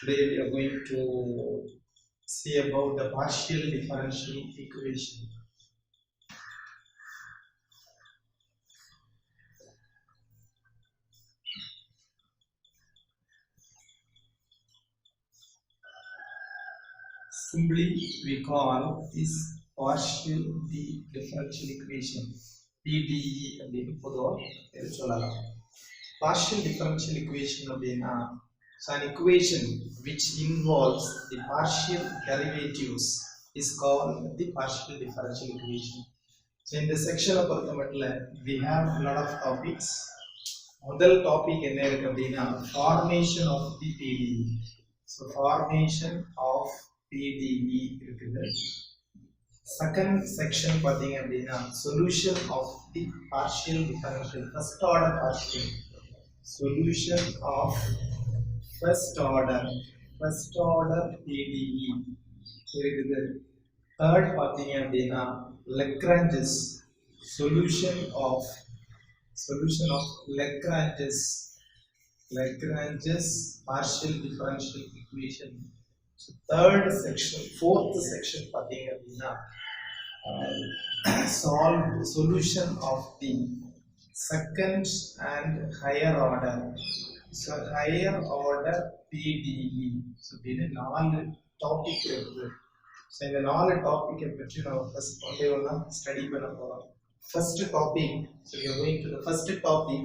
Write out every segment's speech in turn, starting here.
Today we are going to see about the partial differential equation. Simply we call this partial differential equation PDE அப்படின்னு பொதுவாக சொல்லலாம். Partial differential equation அப்படின்னா an equation which involves the partial derivatives is called the partial differential equation. So in this section we have a lot of topics. முதல் topic என்ன இருக்கு அப்படின்னா formation of the PDE. So formation of PDE இருக்குது. Second section பாத்தீங்க அப்படின்னா solution of the partial differential first order partial. Solution of first order PDE இருக்குது. Third பாத்தீங்க அப்படின்னா Lagrange's solution of Lagrange's partial differential equation. So third section, fourth section பாத்தீங்க அப்படின்னா solution of the second and higher order. So higher order PDE. So இது நாலு topic இருக்குது. So இந்த நாலு டாபிக்கை பற்றி நம்ம ஃபர்ஸ்ட் ஒன்றா ஸ்டடி பண்ண போறோம். First topic, so we are going to the first topic,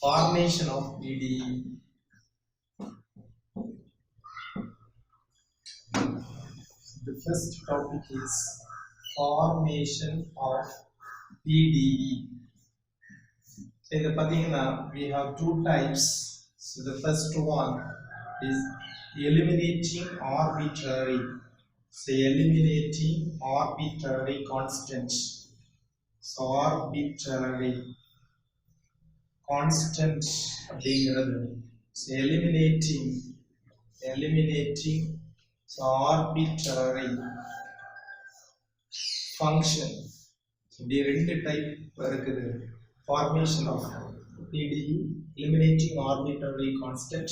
formation of PDE. The first topic is formation of PDE. So in the pathina, we have two types. So the first one is eliminating arbitrary. So eliminating arbitrary constants. So arbitrary constant அப்படிங்கிறது so eliminating so arbitrary function இப்படி ரெண்டு type இருக்குது formation of PDE eliminating arbitrary constant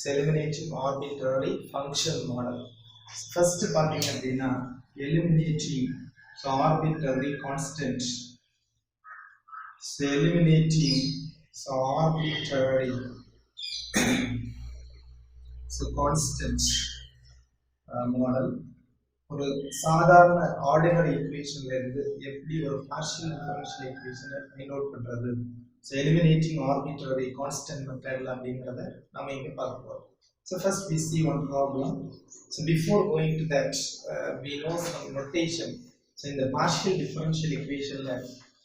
so eliminating arbitrary function model first பாத்தீங்க அப்படின்னா eliminating so arbitrary constant so eliminating so arbitrary so constant model ஒரு சாதாரண ordinary ஈக்குவேஷன்ல இருந்து எப்படி ஒரு பார்ஷியல் டிஃபரன்ஷியல் ஈக்குவேஷனை ஃபைண்ட் அவுட் பண்றது so eliminating arbitrary constant மெத்தட்ல அப்படிங்கறத நாம இங்க பார்க்க போறோம். So first we see one problem. So before going to that we know some notation. So in the partial differential equation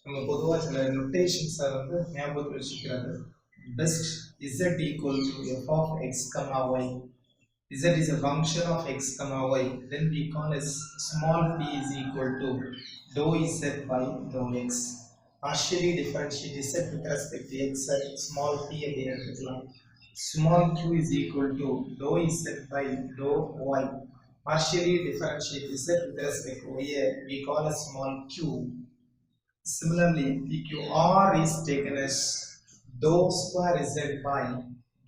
நம்ம பொதுவா சில notations வந்து ஞாபகத்துல வச்சுக்கிறது best z equal to f of x comma y. Z is a function of x comma y. Then we call as small p is equal to dou z by dou x. Partially differentiate z with respect to x at small p அப்படின்னு எடுத்துக்கலாம். Small q is equal to dou z by dou y. Partially differentiate z with respect to y we call as small q. Similarly, PQR is taken as dou square z by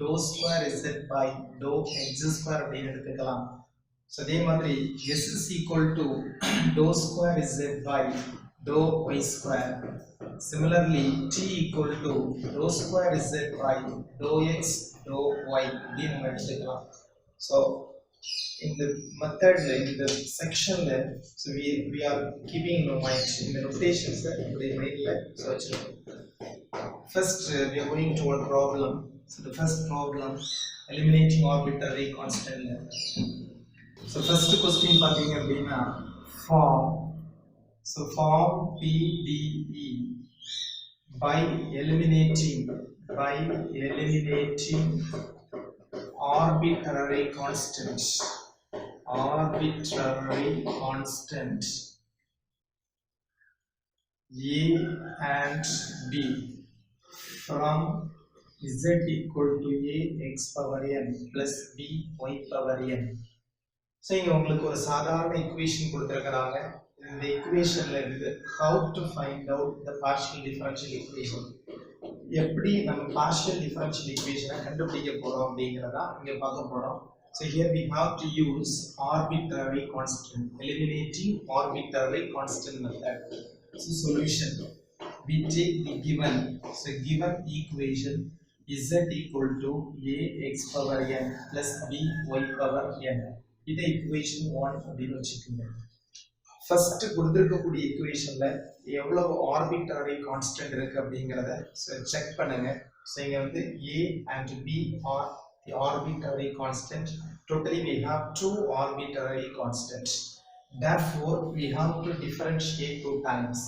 dou square z by dou x square அப்படின்னு எடுத்துக்கலாம். So அதே மாதிரி s is equal to dou square z by dou y square. Similarly, t equal to dou square z by dou x dou y அப்படின்னு நம்ம எடுத்துக்கலாம். So in the method in the section so we are keeping in mind in the notations search. First we are going to one problem. So the first problem eliminating arbitrary constant. So first question பாத்தீங்க அப்படின்னா form PDE by eliminating arbitrary constant A and B from z equal to a x power n plus b y power n. So இங்க உங்களுக்கு ஒரு சாதாரண equation கொடுத்திருக்காங்க. இந்த ஈக்குவேஷன்ல இருந்து how to find out the partial differential equation. எப்படி நம்ம partial differential equation கண்டுபிடிக்க போறோம் அப்படிங்கறத இங்க பார்க்க போறோம். So here we have to use arbitrary constant, eliminating arbitrary constant method. So solution, we take the given, so given equation z equal to a x power n plus b y power n. இது equation 1 அப்படின்னு வச்சுக்கோங்க. First கொடுத்திருக்கக்கூடிய ஈக்குவேஷன்ல எவ்வளவு arbitrary constant இருக்கு அப்படிங்கறத check பண்ணுங்க. So இங்க வந்து a and b are the arbitrary constant. Totally we have two arbitrary constants. Therefore we have to differentiate two times.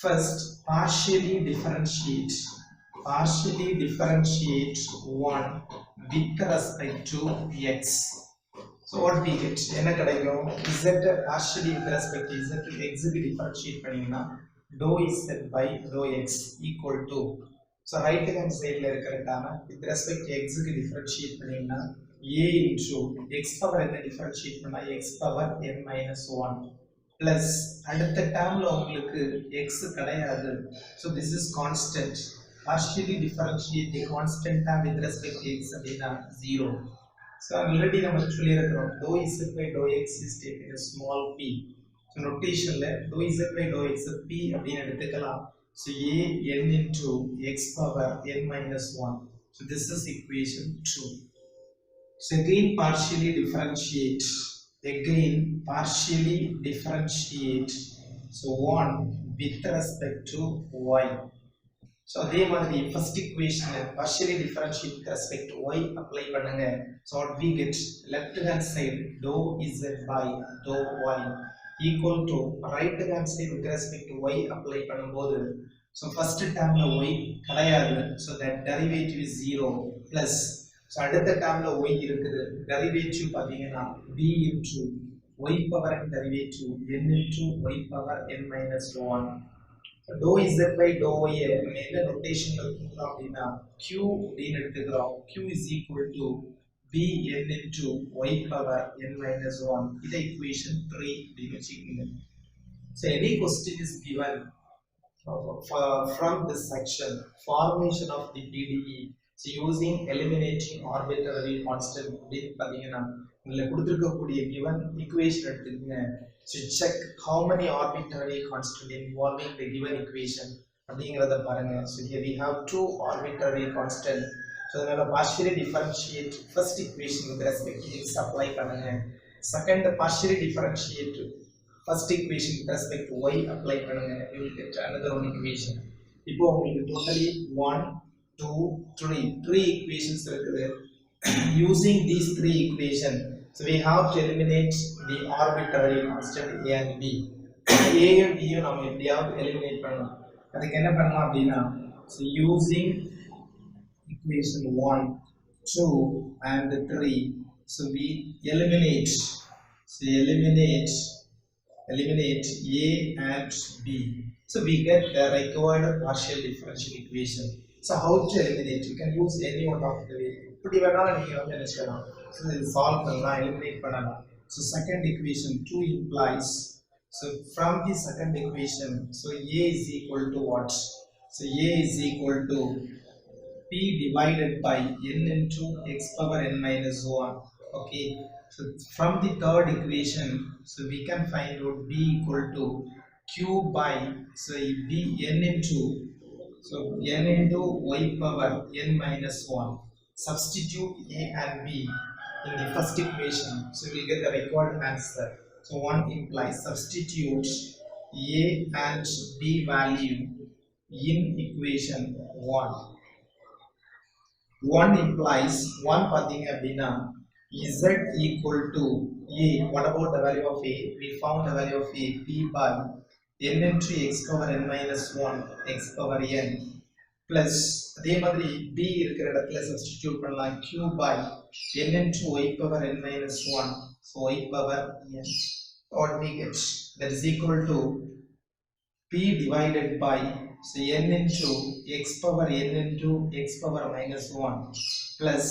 First, partially differentiate one with respect to x. So what we get? என்ன கிடைக்கும்? Z partially with respect to z to x க்கு differentiate பண்ணீங்கன்னா dou z by dou x equal to, so right hand side ல இருக்கிற term with respect to x க்கு differentiate பண்ணீங்கன்னா a into x power என்ன differentiate பண்ணா x power n minus 1 plus அடுத்த டேர்ம்ல உங்களுக்கு x கிடையாது. So this is constant. Partially differentiate the constant term with respect to x அப்படின்னா 0. So already நம்ம சொல்லியிருக்கிறோம் dou z by dou x is taken as small p. So notationல dou z by dou x p அப்படின்னு எடுத்துக்கலாம். So a n into x power n minus 1. So this is equation 2. So again partially differentiate. So 1 with respect to y. So அதே மாதிரி first equation partially differentiate with respect to y apply பண்ணுங்க. So what we get, left hand side dou z by dou y equal to right hand side with respect to y apply பண்ணும்போது, so first termல y கிடையாது, so that derivative is 0 plus, so அடுத்த termல y இருக்குது, derivative பாத்தீங்கன்னா b into y power n derivative n into y power n minus 1. dou z by dou y மேல notation எடுத்துக்கிறோம் அப்படின்னா q அப்படின்னு எடுத்துக்கிறோம். q is equal to bn into y power n minus 1. இது equation 3 அப்படின்னு வச்சுக்கோங்க. So any question is given from this section, formation of the PDE, so using eliminating arbitrary constant அப்படின்னு பார்த்தீங்கன்னா இதுல கொடுத்திருக்கக்கூடிய given equation எடுத்துக்கங்க. So check how many arbitrary constant involving the given equation அப்படிங்கறத பாருங்க. So here we have two arbitrary constant. So அதனால partially differentiate first equation with respect to x apply பண்ணுங்க. Second, partially differentiate first equation with respect to y apply பண்ணுங்க. You will get another one equation. இப்போ உங்களுக்கு totally 1 2 3 equations இருக்குது. Using these three equations, so we have to eliminate the arbitrary constant a and b. a and b நம்ம எப்படியாவது eliminate பண்ணலாம். அதுக்கு என்ன பண்ணலாம் அப்படின்னா, so using equation 1 2 and 3, so we eliminate a and b, so we get the required partial differential equation. So how to eliminate? You can use any one of the way. இப்படி வேணாலும் நீங்க வந்து என்ன செய்யலாம், so solve பண்ணலாம், eliminate பண்ணலாம். So second equation 2 implies, so from the second equation, so a is equal to what? So a is equal to p divided by n into x power n minus 1. Okay, so from the third equation, so we can find out b equal to q by, so b n into, so n into y power n minus 1. Substitute a and b in the first equation, so we get the required answer. So 1 implies substitute a and b value in equation 1. 1 implies 1 pathing abina z equal to a. What about the value of a? We found the value of a, p by n into x power n minus 1 x power n plus அதே மாதிரி b இருக்கிற இடத்துல substitute பண்ணலாம் q by n into y power n minus 1, so y power n. What we get, that is equal to p divided by, so n into x power n into x power minus 1 plus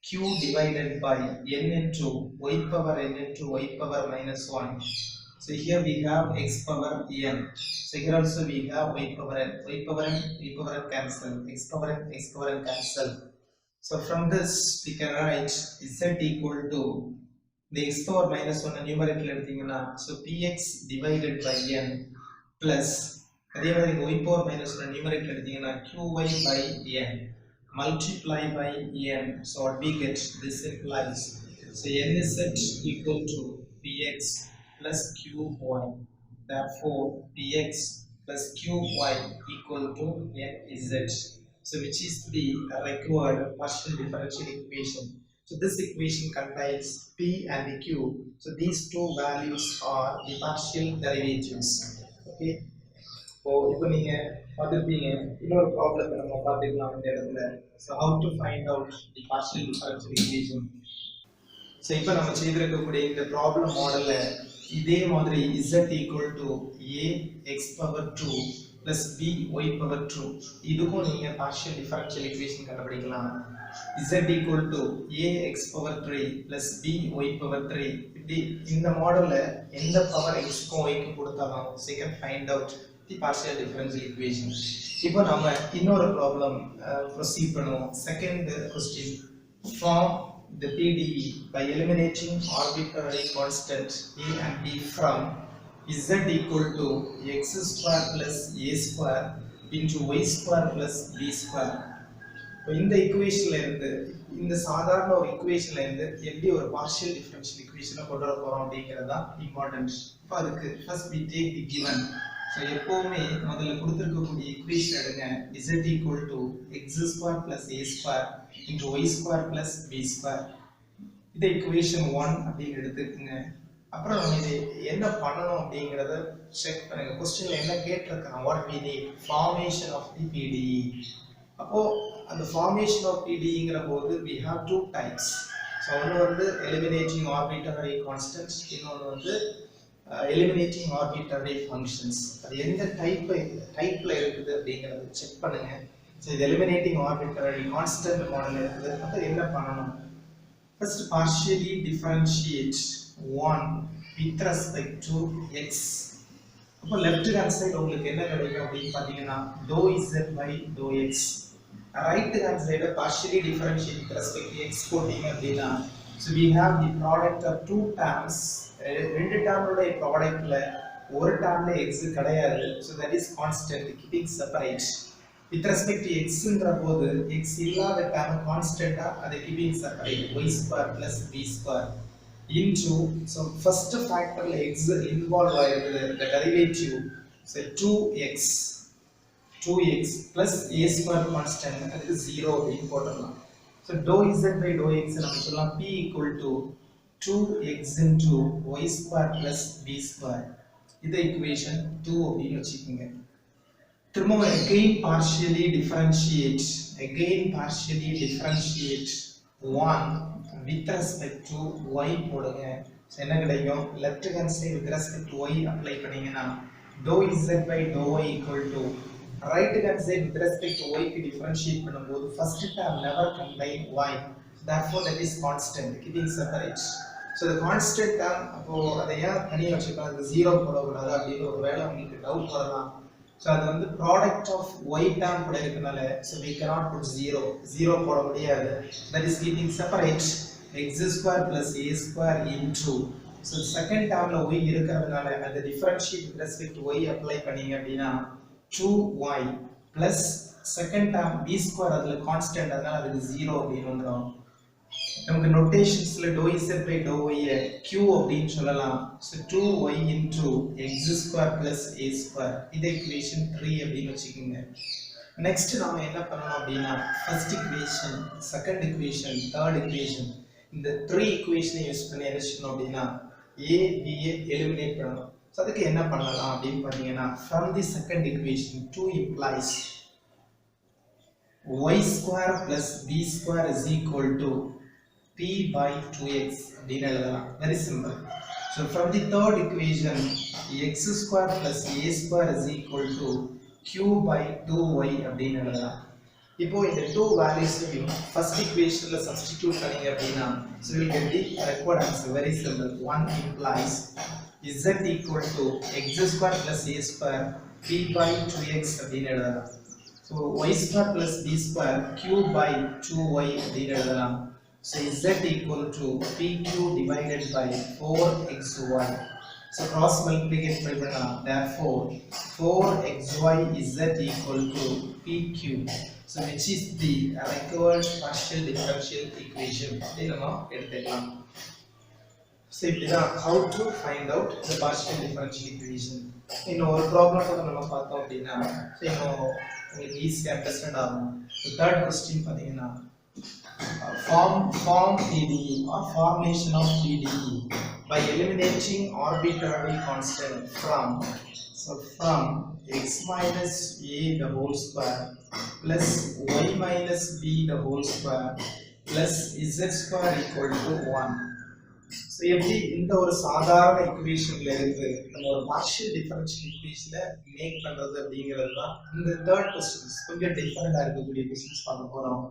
q divided by n into y power n into y power minus 1. So here we have x power n. So here also we have y power n. Y power n cancel. X power n cancel. So from this we can write z equal to the x power minus 1 numerator எடுத்தீங்கன்னா so px divided by n plus அதே மாதிரி y power minus 1 numerator எடுத்தீங்கன்னா qy by n multiply by n. So what we get, this implies so n is equal to px plus qy. Therefore px plus qy equal to nz. So which is the required partial differential equation. So this equation contains p and the q. So these two values are the partial derivatives. Okay. So இப்போ நீங்க பார்த்திருப்பீங்க இன்னொரு ப்ராப்ளத்தை நம்ம பார்த்துக்கலாம் இந்த இடத்துல. So how to find out the partial differential equation. So இப்போ நம்ம செய்திருக்கக்கூடிய இந்த ப்ராப்ளம் மாடல்ல இதே மாதிரி z equal to a x power 2 plus b y power 2 இதுக்கும் நீங்க partial differential equation கண்டுபிடிக்கலாம். z equal to a x power 3 plus b y power 3 இப்படி இந்த மாடல்ல எந்த பவர் x க்கும் y க்கும் கொடுத்தாலும் so you can find out the partial differential equation. இப்போ நம்ம இன்னொரு ப்ராப்ளம் proceed பண்ணுவோம். Second question, form the PDE by eliminating arbitrary constants a and b from z equal to x square plus a square into y square plus b square. இந்த ஈக்குவேஷன்ல இருந்து இந்த சாதாரண ஒரு ஈக்குவேஷன்ல இருந்து எப்படி ஒரு பார்ஷியல் டிஃபரன்ஷியல் ஈக்குவேஷனை கொண்டு வர போறோம் அப்படிங்கிறது தான் இம்பார்ட்டன்ட். இப்போ அதுக்கு first we take the given. So எப்பவுமே முதல்ல கொடுத்துருக்கக்கூடிய ஈக்குவேஷன் எடுங்க. z equal to x square plus a square into y square plus b square. இதை ஈக்குவேஷன் 1 அப்படின்னு எடுத்துக்கோங்க. அப்புறம் நம்ம இது என்ன பண்ணணும் அப்படிங்கறத செக் பண்ணுங்க. क्वेश्चनல என்ன கேட்டிருக்காங்க, what we need formation of the PDE. அப்போ அந்த formation of PDEங்கிற போது we have two types. So ஒன்று வந்து eliminating arbitrary constants, இன்னொன்று வந்து eliminating arbitrary functions. அது எந்த டைப்ல இருக்குது அப்படிங்கறத செக் பண்ணுங்க. ஸோ இது eliminating arbitrary constant மாடல் இருக்குது. அப்போ என்ன பண்ணணும், first partially differentiate 1 with respect to x. அப்போ left hand side உங்களுக்கு என்ன கிடைக்கும் அப்படின்னு பாத்தீங்கன்னா dou z by dou x. right hand side partially differentiate with respect to x போட்டீங்க அப்படின்னா so we have the product of two terms. ரெண்டு டேர்மோட ப்ராடக்ட்ல ஒரு டேர்ம்ல x கிடையாது. so that is constant, keeping separate. with respect to x ன்ற போது x இல்லாத term கான்ஸ்டன்ட்டா அதை keeping separate, y square plus b square into so first factorல x involved ஆயிருக்குது, the derivative so 2x plus a square constant அதுக்கு 0 அப்படின்னு போடலாம். so dou z by dou x நம்ம சொல்லலாம் p equal to 2x into y square plus b square. இது equation 2 அப்படின்னு வச்சுக்கோங்க. திரும்ப again partially differentiate 1 with respect to y போடுங்க. என்ன கிடைக்கும், left hand side with respect to y apply பண்ணீங்கன்னா dou z by dou y equal to right hand side with respect to y க்கு differentiate பண்ணும்போது first term never contain y, therefore that is constant, keeping separate. so the constant term அப்போ அதை ஏன் தனியா வச்சுக்கலாம், அது 0 போடக்கூடாது அப்படின்னு ஒரு வேளை உங்களுக்கு டவுட் வரலாம். so அது வந்து product of y term கூட இருக்கனால so we cannot put 0 போட முடியாது. that is keeping separate x square plus a square into so second termல y இருக்கிறதுனால அந்த differentiate with respect to y apply பண்ணீங்க அப்படின்னா 2y plus second term b square அதுல constant அதனால அதுக்கு 0 அப்படின்னு வந்துரும். நமக்கு நோட்டேஷன்ஸ்ல dou z by dou y q அப்படின்னு சொல்லலாம். so 2y into x square plus a square. இது equation 3 அப்படின்னு வச்சுக்கோங்க. நெக்ஸ்ட் நாம என்ன பண்ணணும் அப்படின்னா first equation, second equation, third equation இந்த 3 equation யூஸ் பண்ணி என்ன செய்யணும் அப்படின்னா a b eliminate பண்ணணும். so அதுக்கு என்ன பண்ணலாம் அப்படின்னு பாத்தீங்கன்னா from the second equation 2 implies y square plus b square is equal to p by 2x அப்படின்னு எழுதலாம். very simple. so from the third equation x square plus a square is equal to q by 2y அப்படின்னு எழுதலாம். இப்போ இந்த two values first equationல substitute பண்ணீங்க அப்படின்னா so we will get the required answer. very simple. 1 implies z equal to x square plus a square p by 2x அப்படின்னு எழுதலாம். So y square plus b square q by 2y அப்படின்னு எழுதலாம். So z equal to pq divided by 4xy. So cross multiplicate பண்ணலாம். Therefore 4xy z equal to pq. So which is the required partial differential equation. இதை நம்ம எடுத்துக்கலாம். So how to find out the partial differential equation. இன்னொரு problem கூட நம்ம பார்த்தோம் அப்படின்னா உங்களுக்கு ஈஸியாக அண்டர்ஸ்டாண்ட் ஆகும். தேர்ட் கொஸ்டின் பார்த்தீங்கன்னா form PDE or formation of PDE by eliminating arbitrary constant from x minus a the whole square plus y minus b the whole square plus z square equal to 1. So எப்படி இந்த ஒரு சாதாரண ஈக்குவேஷன்ல இருந்து நம்ம ஒரு partial differential ஈக்குவேஷனை make பண்றது அப்படிங்கிறது தான் இந்த தேர்ட் கொஸ்டின்ஸ். கொஞ்சம் டிஃபரெண்டா இருக்கக்கூடிய கொஸ்டின்ஸ் பார்க்க போறோம்.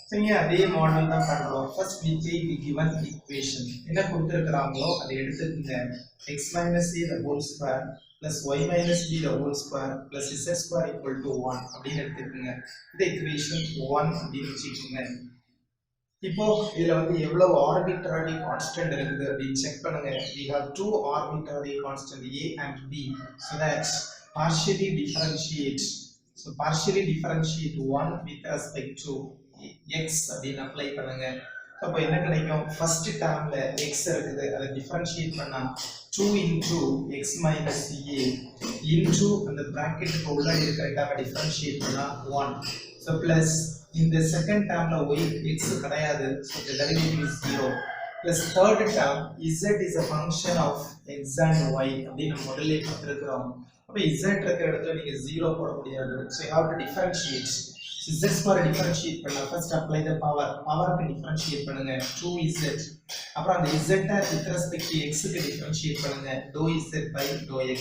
சரிங்க, அதே மாடல் தான் பண்றோம். First we take the given equation. என்ன கொடுத்திருக்காங்களோ அதை எடுத்துக்கங்க. x minus a the whole square plus y minus b the whole square plus z square equal to 1 அப்படின்னு எடுத்துக்கங்க. இந்த ஈக்குவேஷன் 1 அப்படின்னு வச்சுக்கோங்க. இப்போ இதுல வந்து எவ்வளவு ஆர்பிட்ரரி கான்ஸ்டன்ட் இருக்குது அப்படின்னு செக் பண்ணுங்க. we have two arbitrary constant a and b, so that partially differentiate one with respect to x அப்படின்னு அப்ளை பண்ணுங்க. அப்ப என்ன கிடைக்கும்? ஃபர்ஸ்ட் டேர்ம்ல x இருக்குது, அதை டிஃபரன்ஷியேட் பண்ணா 2 into x minus a into அந்த பிராக்கெட்டுக்கு உள்ள இருக்கிற டேர்மை டிஃபரன்ஷியேட் பண்ணா 1. so plus in the second term y x கிடையாது, so the derivative is 0. plus third term z is a function of x and y அப்படி நம்ம முதல்ல பார்த்திருக்கிறோம். அப்ப z இருக்கிற இடத்துல நீங்க 0 போட முடியாது, so you have to differentiate. so z square differentiate பண்ணா first apply the power க்கு differentiate பண்ணுங்க 2z. அப்புறம் அந்த z with respect to x க்கு differentiate பண்ணுங்க dou z by dou x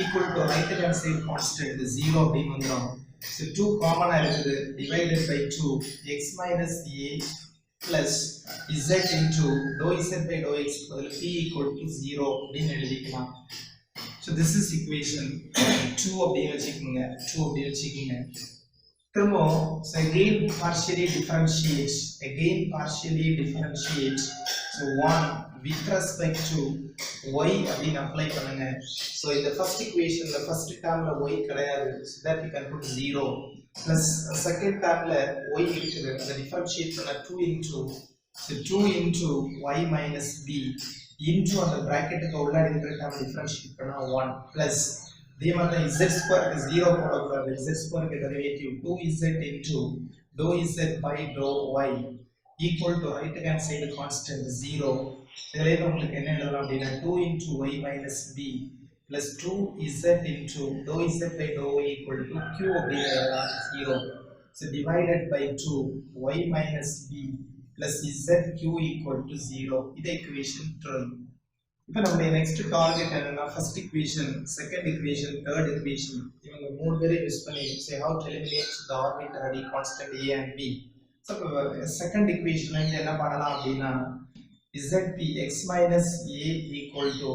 equal to right hand side constant 0 அப்படின்னு வந்துரும். So 2 common இருக்குது, divided by 2 x minus a plus z into dou z by dou x p equal to 0 அப்படின்னு எழுதிக்கலாம். So this is equation 2 அப்படின்னு வச்சுக்கோங்க. திரும்ப so again partially differentiate. So 1 with respect to y அப்படின்னு apply பண்ணுங்க. so in the first equation the first termல y கிடையாது, so that we can put 0 plus second termல y இருக்குது, அதை differentiate பண்ண 2 into y minus b into அந்த பிராக்கெட்டுக்கு உள்ள இருக்கிற term differentiate பண்ணா 1 plus இதே மாதிரி தான் z square க்கு 0 போடக்கூடாது. z square க்கு derivative 2z into dou z by dou y equal to right hand side constant 0. இதுல இருந்து உங்களுக்கு என்ன எழுதலாம் அப்படின்னா 2 into y minus b plus 2z into dou z by dou y equal to q அப்படின்னு எழுதலாம் 0. so divided by 2 y minus b plus z q equal to 0. இது equation 12. இப்போ நம்ம நெக்ஸ்ட் டார்கெட் என்னன்னா first equation, second equation, third equation இவங்க மூணு பேரை use பண்ணி say how to eliminate the arbitrary constant a and b. so second ஈக்குவேஷன்ல இருந்து என்ன பண்ணலாம் அப்படின்னா zp x minus a equal to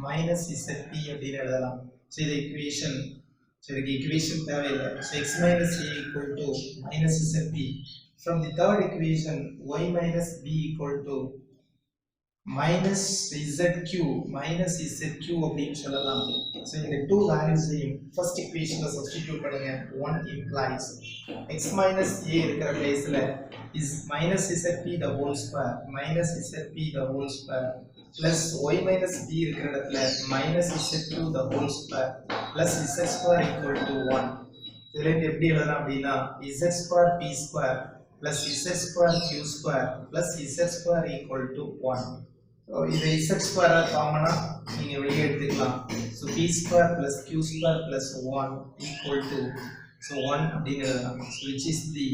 minus zp அப்படின்னு எழுதலாம். so இது ஈக்குவேஷன், இதுக்கு ஈக்குவேஷன் தேவையில்லை. so x minus a equal to minus zp. from the third equation y minus b equal to minus zq அப்படின்னு சொல்லலாம். so இந்த two values first equation ல substitute பண்ணுங்க. 1 implies x minus a இருக்கிற பிளேஸ்ல is minus zp the whole square plus y minus b இருக்கிற இடத்துல minus zq the whole square plus z square equal to 1. இதுல எப்படி எழுதலாம் அப்படின்னா z square p square plus z square q square plus z square equal to 1. so இதை z square காமனா நீங்க வெளியே எடுத்துக்கலாம். so p square plus q square plus 1 equal to 1 அப்படின்னு எழுதலாம். so which is the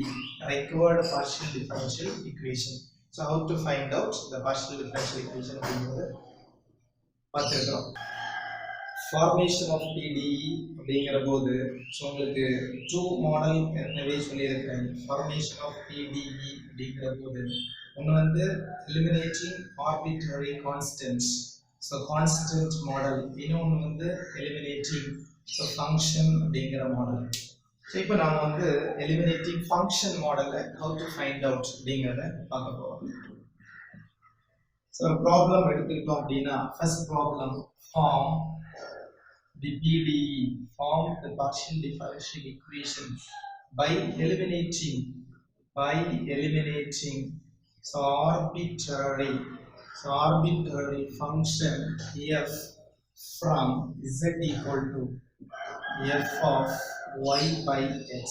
required partial differential equation. so how to find out the partial differential equation அப்படிங்கிறது பார்த்துக்கிறோம். formation of PDE அப்படிங்கிற போது உங்களுக்கு 2 மாடல் ஏற்கனவே சொல்லியிருக்கேன். formation of PDE அப்படிங்கிற போது ஒன்று வந்து eliminating arbitrary constants, so constant model. இன்னொன்று வந்து eliminating so function அப்படிங்கிற மாடல். So இப்போ நாம வந்து eliminating function model how to find out அப்படிங்கறத பார்க்க போறோம். So problem எடுத்துக்கிட்டோம் அப்படின்னா first problem form the PDE, form the partial differential equation by eliminating so arbitrary function f from z equal to f of y by x.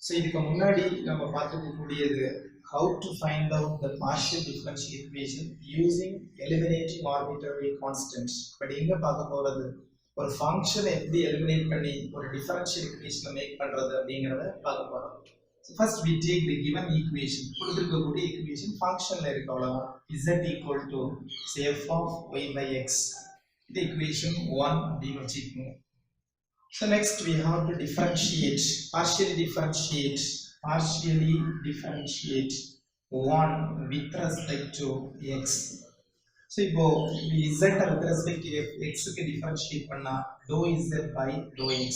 So இதுக்கு முன்னாடி நம்ம பார்த்துக்கக்கூடியது how to find out the partial differential equation using eliminating arbitrary constants. But எங்க பார்க்க போறது ஒரு ஃபங்க்ஷனை எப்படி eliminate பண்ணி ஒரு டிஃபரன்ஷியல் ஈக்குவேஷனை மேக் பண்றது அப்படிங்கறத பார்க்க போறோம். So first we take the given equation. கொடுத்திருக்கக்கூடிய ஈக்குவேஷன் ஃபங்க்ஷன்ல இருக்கு அவ்வளவுதான். z equal to say f of y by x. இது ஈக்குவேஷன் 1 அப்படின்னு வச்சுக்கோங்க. So next we have to partially differentiate 1 with respect to x. So இப்போ z with respect to x க்கு differentiate பண்ணா dou z by dou x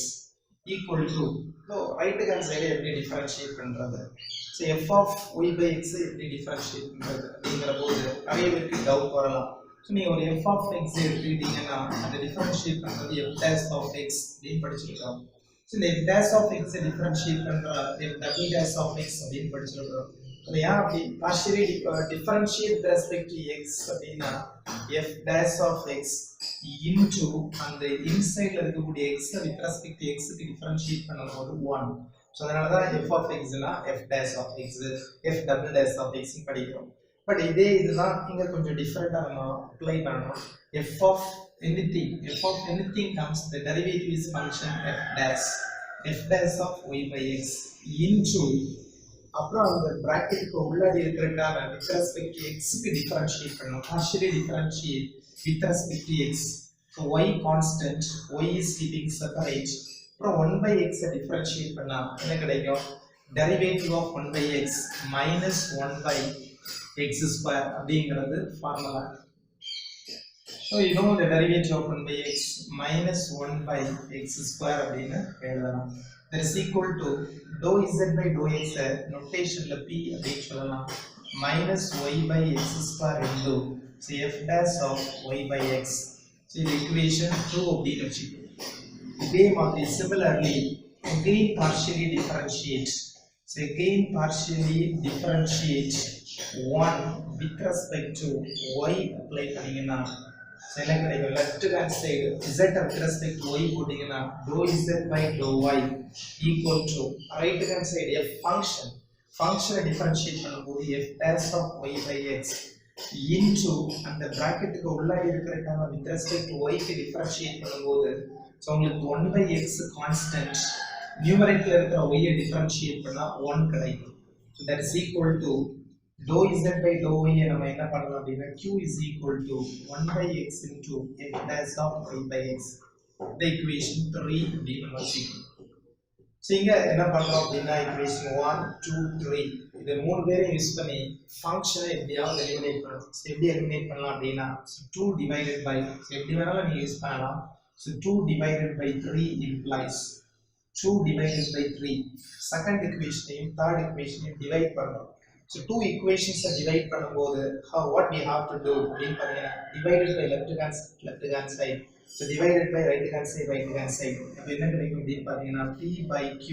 equal to right hand side எப்படி differentiate பண்றது. So f of y by x எப்படி differentiate பண்றது அப்படிங்கற போது நிறைய பேருக்கு டவுட் வரலாம். So நீங்க ஒரு f of x எடுத்துக்கிட்டீங்கன்னா அந்த differentiate பண்றது f dash of x அப்படின்னு படிச்சிருக்கோம். So இந்த f dash of x differentiate பண்ற f double dash of x அப்படின்னு படிச்சிருக்கோம். அது ஏன் அப்படி partially differentiate with respect to x அப்படின்னா f dash of x into அந்த inside இருக்கக்கூடிய x with respect to x க்கு differentiate பண்ணும்போது 1. So அதனால தான் f of x னா f dash of x f double dash of x ன்னு படிக்கிறோம். பட் இதே இதுதான் இங்க கொஞ்சம் டிஃபரெண்டா நம்ம அப்ளை பண்ணணும். f of anything comes the derivative is function f dash of y by x into அப்புறம் அந்த பிராக்கெட்டுக்கு உள்ளாடி இருக்கிறதுக்கான with respect to x க்கு டிஃபரன்ஷியேட் பண்ணணும். partially differentiate with respect to x. So y constant, y is keeping separate. அப்புறம் 1 by x differentiate பண்ணா என்ன கிடைக்கும்? derivative of 1 by x minus 1 by x square அப்படிங்கிறது formula. So you know the derivative of 1 by x minus 1 by x square அப்படின்னு எழுதலாம். That is equal to dou z by dou x notationல p அப்படின்னு சொல்லலாம் minus y by x square into so f dash of y by x. So இந்த equation 2 அப்படின்னு வச்சுக்கோங்க. இதே மாதிரி similarly again partially differentiate. So again partially differentiate 1 with respect to y apply பண்ணீங்கன்னா என்ன கிடைக்கும்? left hand side z with respect to y போட்டீங்கன்னா dou z by dou y equal to right hand side f function differentiate பண்ணும்போது f dash of y by x into அந்த bracketக்கு உள்ளாடி இருக்கிறதுக்கான with respect to y க்கு differentiate பண்ணும்போது so உங்களுக்கு 1 by x constant numerator இருக்கிற y ஐ differentiate பண்ணா 1 கிடைக்கும். So that is equal to dou z by dou y நம்ம என்ன பண்ணலாம் அப்படினா q is equal to 1 by x into f dash of y by x. The equation 3 அப்படின்னு வச்சுக்கோங்க. So இங்க என்ன பண்றோம் அப்படினா equation 1 2 3 இது மூணு பேரையும் யூஸ் பண்ணி ஃபங்க்ஷனை எப்படியாவது எலிமினேட் பண்ணணும். எப்படி எலிமினேட் பண்ணலாம் அப்படினா 2 divided by எப்படி வேணாலும் நீங்க யூஸ் பண்ணலாம். So 2 divided by 3 implies 2 divided by 3 second equation third equation divide பண்ணணும். So two equations divide பண்ணும்போது what we have to do அப்படின்னு பாத்தீங்கன்னா divided by left hand side so divided by right hand side அப்ப என்ன கிடைக்கும் அப்படின்னு பாத்தீங்கன்னா p by q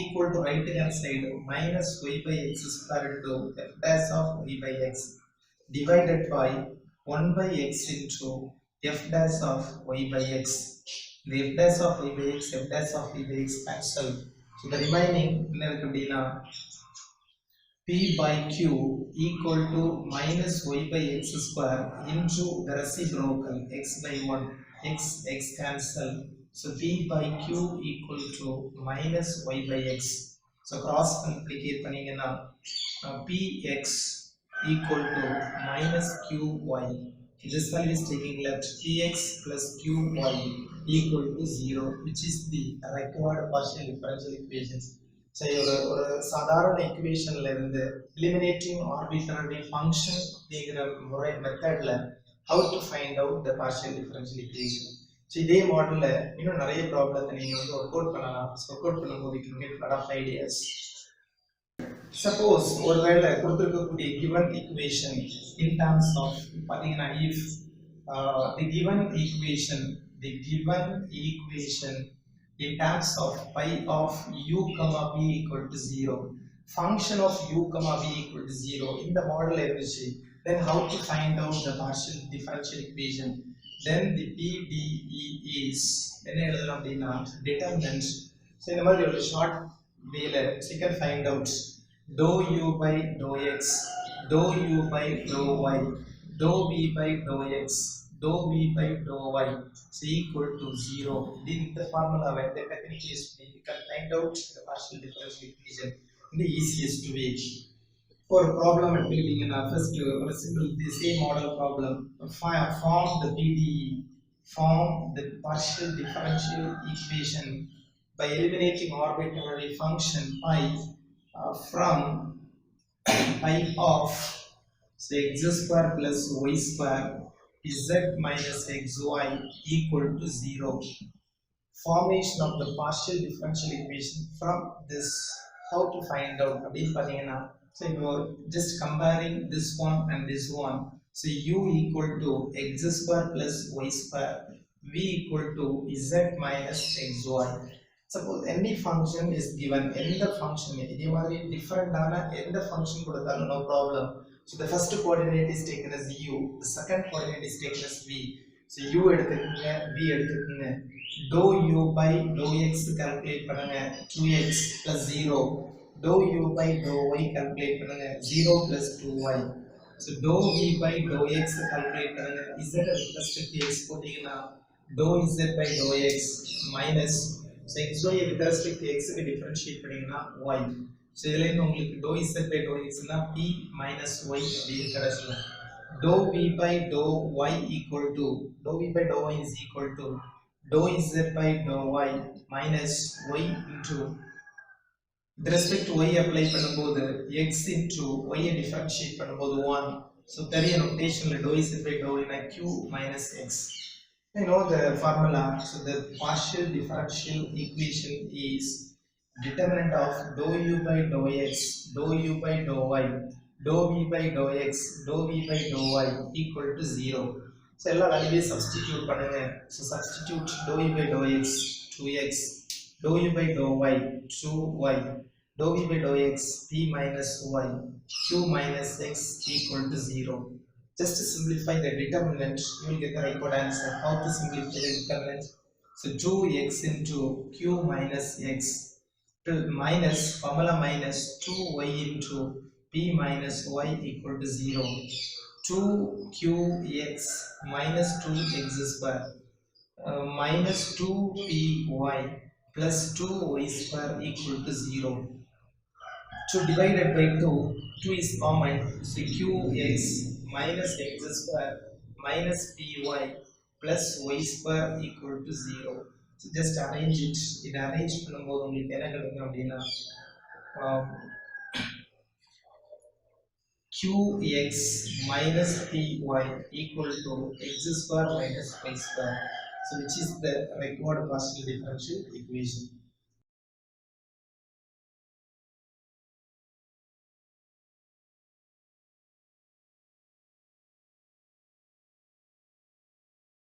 equal to right hand side minus y by x square into f dash of y by x divided by 1 by x into f dash of y by x. The f dash of y by x f dash of y by x cancel. So the remaining என்ன இருக்கு அப்படின்னா p by q equal to minus y by x square into the reciprocal x by 1 x cancel. So p by q equal to minus y by x. So cross multiplicate பண்ணீங்கன்னா px equal to minus qy. This value is taking left. Px plus qy equal to 0, which is the required partial differential equations. So ஒரு சாதாரண equationல இருந்து eliminating arbitrary function அப்படிங்கிற முறை மெத்தட்ல how to find out the partial differential equation. So இதே மாடலில் இன்னும் நிறைய ப்ராப்ளத்தை நீங்கள் வந்து ஒர்க் அவுட் பண்ணலாம். ஸோ ஒர்க் அவுட் பண்ணும்போது you can get lot of ideas. Suppose ஒருவேளை கொடுத்திருக்கக்கூடிய given equation in terms of பார்த்தீங்கன்னா if the given equation in terms of pi of u comma b equal to 0, function of u comma b equal to 0 in the model இருந்துச்சு, then how to find out the partial differential equation? Then the PDE is என்ன எழுதலாம் அப்படின்னா determinant. So இந்த மாதிரி ஒரு short வேல you can find out dou u by dou x, dou u by dou y, dou v by dou x, dou v by dou y is equal to 0. In the formula when the technique is made, you can find out the partial differential equation in the easiest way. For a problem at building in first or simple the same model problem, form the PDE, form the partial differential equation by eliminating arbitrary function pi from pi of say x square plus y square z minus xy equal to 0. Formation of the partial differential equation from this, how to find out அப்படின்னு பார்த்தீங்கன்னா, so you're just comparing this one and this one. So u equal to x square plus y square, v equal to z minus xy. Suppose any function is given, எந்த function இதே மாதிரி டிஃபரெண்டான எந்த function கொடுத்தாலும் no problem. So the first coordinate is taken as u, the second coordinate is taken as v. So u எடுத்துக்கங்க, v எடுத்துக்கங்க. dou u by dou x calculate பண்ணுங்க 2x plus 0. dou u by dou y calculate பண்ணுங்க 0 plus 2y. So dou v by dou x calculate பண்ணுங்க z with respect to x போட்டீங்கன்னா dou z by dou x minus so xy with respect to x க்கு differentiate பண்ணீங்கன்னா y. So இதுல இருந்து உங்களுக்கு dou z by dou x னா p minus y அப்படி கிடைச்சிடும். dou v by dou y equal to dou v by dou y is equal to dou z by dou y minus y into with respect to y apply பண்ணும்போது x into y differentiate பண்ணும்போது 1. So பெரிய notationல dou z by dou y na q minus x. You know the formula. So the partial differential equation is determinant of dou u by dou x, dou u by dou y, dou v by dou x, dou v by dou y equal to 0. So எல்லா வேல்யூவை substitute பண்ணுங்க. So substitute dou u by dou x 2x, dou u by dou y 2y, dou v by dou x p minus y, q minus x equal to 0. Just to simplify the determinant, you will get the right answer. How to simplify the determinant? So 2x into q minus x to minus formula minus 2y into p minus y equal to 0. 2qx minus 2x square minus 2py plus 2y square equal to 0. So divided by 2, 2 is common, so qx minus x square minus py plus y square equal to 0. So just arrange it. In arrange பண்ணும்போது உங்களுக்கு என்ன கிடைக்கும் அப்படின்னா qx minus py equal to x square minus y square, so which is the required partial differential equation.